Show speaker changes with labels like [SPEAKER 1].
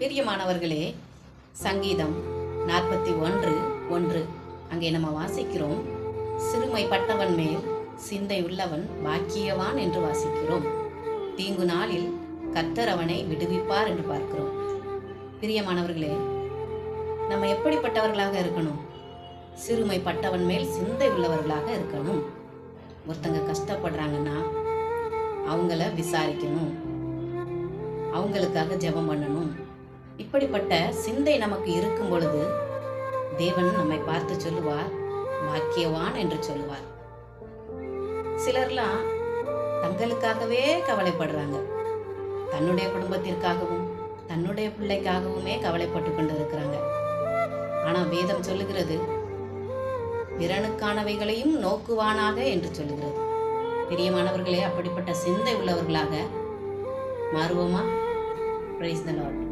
[SPEAKER 1] பிரியமானவர்களே, சங்கீதம் 41:1 அங்கே நம்ம வாசிக்கிறோம், சிறுமைப்பட்டவன் மேல் சிந்தை உள்ளவன் பாக்கியவான் என்று வாசிக்கிறோம். தீங்கு நாளில் கர்த்தர் அவனை விடுவிப்பார் என்று பார்க்கிறோம். பிரியமானவர்களே, நம்ம எப்படிப்பட்டவர்களாக இருக்கணும்? சிறுமைப்பட்டவன் மேல் சிந்தை உள்ளவர்களாக இருக்கணும். ஒருத்தங்க கஷ்டப்படுறாங்கன்னா அவங்கள விசாரிக்கணும், அவங்களுக்காக ஜெபம் பண்ணணும். இப்படிப்பட்ட சிந்தை நமக்கு இருக்கும் பொழுது தேவன் நம்மை பார்த்து சொல்லுவார், பாக்கியவான் என்று சொல்லுவார். சிலர்லாம் தங்களுக்காகவே கவலைப்படுறாங்க, தன்னுடைய குடும்பத்திற்காகவும் தன்னுடைய பிள்ளைக்காகவுமே கவலைப்பட்டு கொண்டு இருக்கிறாங்க. ஆனா வேதம் சொல்லுகிறது, பிறனுக்கானவைகளையும் நோக்குவானாக என்று சொல்லுகிறது. பிரியமானவர்களே, அப்படிப்பட்ட சிந்தை உள்ளவர்களாக மாறுவோமா? Praise the Lord.